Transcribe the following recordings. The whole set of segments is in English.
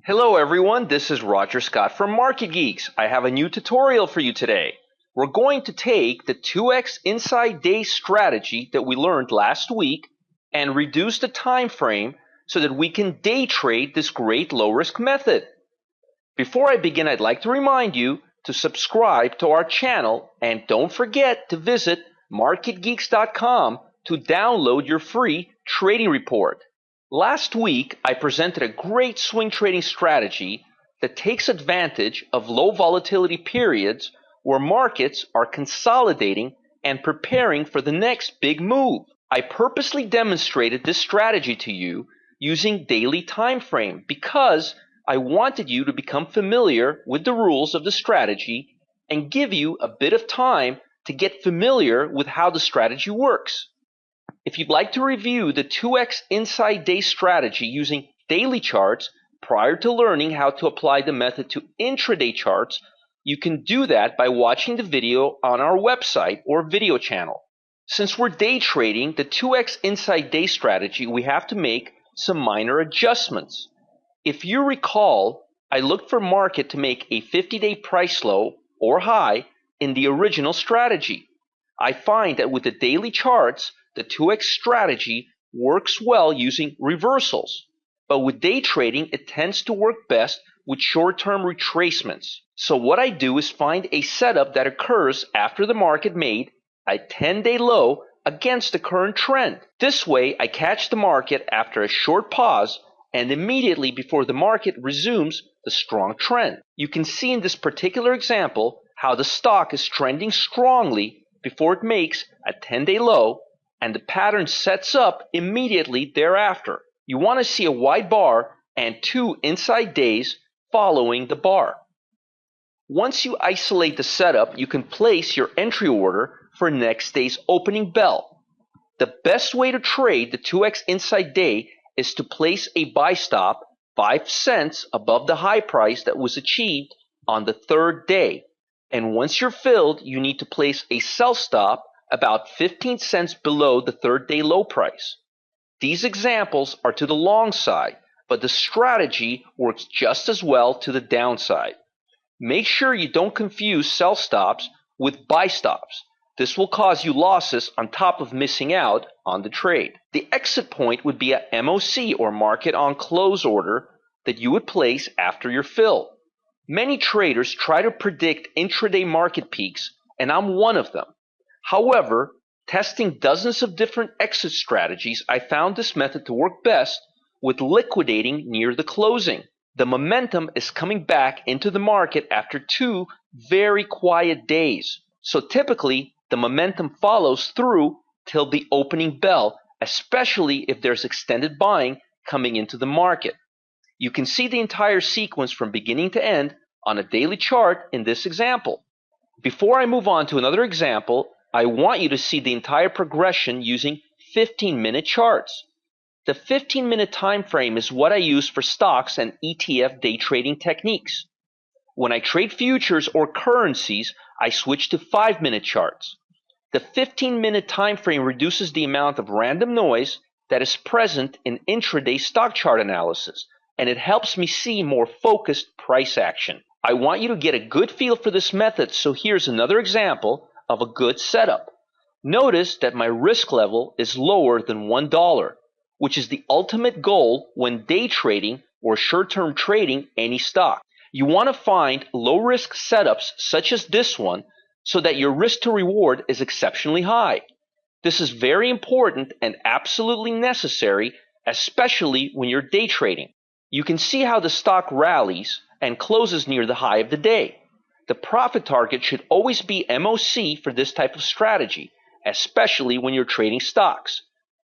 Hello everyone, this is Roger Scott from Market Geeks. I have a new tutorial for you today. We're going to take the 2x inside day strategy that we learned last week and reduce the time frame so that we can day trade this great low risk method. Before I begin, I'd like to remind you to subscribe to our channel and don't forget to visit marketgeeks.com to download your free trading report. Last week, I presented a great swing trading strategy that takes advantage of low volatility periods where markets are consolidating and preparing for the next big move. I purposely demonstrated this strategy to you using daily time frame because I wanted you to become familiar with the rules of the strategy and give you a bit of time to get familiar with how the strategy works. If you'd like to review the 2x inside day strategy using daily charts prior to learning how to apply the method to intraday charts, you can do that by watching the video on our website or video channel. Since we're day trading the 2x inside day strategy, we have to make some minor adjustments. If you recall, I looked for market to make a 50-day price low or high in the original strategy. I find that with the daily charts, the 2x strategy works well using reversals, but with day trading, it tends to work best with short-term retracements. So what I do is find a setup that occurs after the market made a 10-day low against the current trend. This way, I catch the market after a short pause and immediately before the market resumes the strong trend. You can see in this particular example how the stock is trending strongly before it makes a 10-day low, and the pattern sets up immediately thereafter. You want to see a wide bar and two inside days following the bar. Once you isolate the setup, you can place your entry order for next day's opening bell. The best way to trade the 2x inside day is to place a buy stop 5 cents above the high price that was achieved on the third day. And once you're filled, you need to place a sell stop about 15 cents below the third day low price. These examples are to the long side, but the strategy works just as well to the downside. Make sure you don't confuse sell stops with buy stops. This will cause you losses on top of missing out on the trade. The exit point would be a MOC or market on close order that you would place after your fill. Many traders try to predict intraday market peaks, and I'm one of them. However, testing dozens of different exit strategies, I found this method to work best with liquidating near the closing. The momentum is coming back into the market after 2 very quiet days. So typically, the momentum follows through till the opening bell, especially if there's extended buying coming into the market. You can see the entire sequence from beginning to end on a daily chart in this example. Before I move on to another example, I want you to see the entire progression using 15-minute charts. The 15-minute time frame is what I use for stocks and ETF day trading techniques. When I trade futures or currencies, I switch to 5-minute charts. The 15-minute time frame reduces the amount of random noise that is present in intraday stock chart analysis, and it helps me see more focused price action. I want you to get a good feel for this method, so here's another example of a good setup. Notice that my risk level is lower than $1, which is the ultimate goal when day trading or short-term trading any stock. You want to find low-risk setups such as this one so that your risk to reward is exceptionally high. This is very important and absolutely necessary, especially when you're day trading. You can see how the stock rallies and closes near the high of the day. The profit target should always be MOC for this type of strategy, especially when you're trading stocks.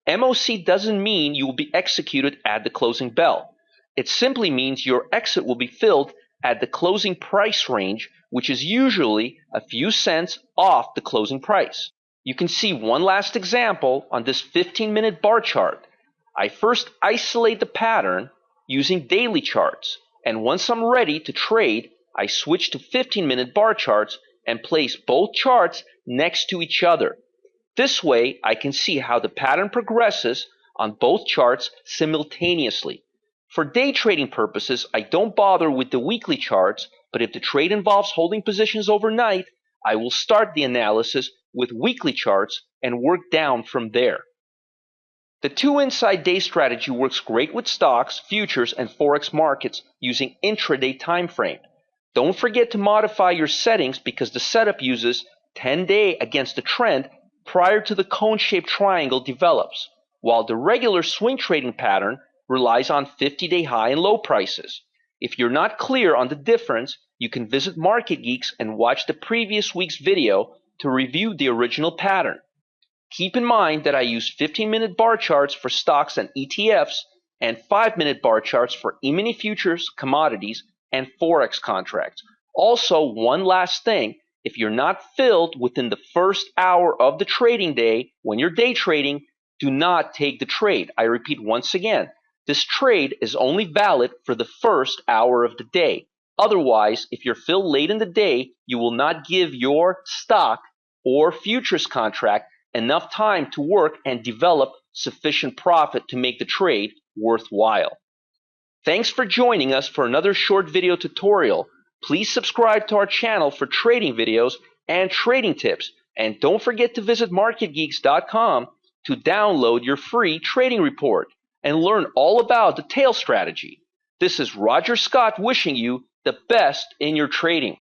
MOC doesn't mean you will be executed at the closing bell. It simply means your exit will be filled at the closing price range, which is usually a few cents off the closing price. You can see one last example on this 15-minute bar chart. I first isolate the pattern using daily charts, and once I'm ready to trade, I switch to 15-minute bar charts and place both charts next to each other. This way, I can see how the pattern progresses on both charts simultaneously. For day trading purposes, I don't bother with the weekly charts, but if the trade involves holding positions overnight, I will start the analysis with weekly charts and work down from there. The 2 inside day strategy works great with stocks, futures, and forex markets using intraday time frame. Don't forget to modify your settings because the setup uses 10-day against the trend prior to the cone-shaped triangle develops, while the regular swing trading pattern relies on 50-day high and low prices. If you're not clear on the difference, you can visit MarketGeeks and watch the previous week's video to review the original pattern. Keep in mind that I use 15-minute bar charts for stocks and ETFs and 5-minute bar charts for E-mini futures, commodities, and forex contracts. Also, one last thing, if you're not filled within the first hour of the trading day when you're day trading, do not take the trade. I repeat once again, this trade is only valid for the first hour of the day. Otherwise, if you're filled late in the day, you will not give your stock or futures contract enough time to work and develop sufficient profit to make the trade worthwhile. Thanks for joining us for another short video tutorial. Please subscribe to our channel for trading videos and trading tips. And don't forget to visit MarketGeeks.com to download your free trading report and learn all about the tail strategy. This is Roger Scott wishing you the best in your trading.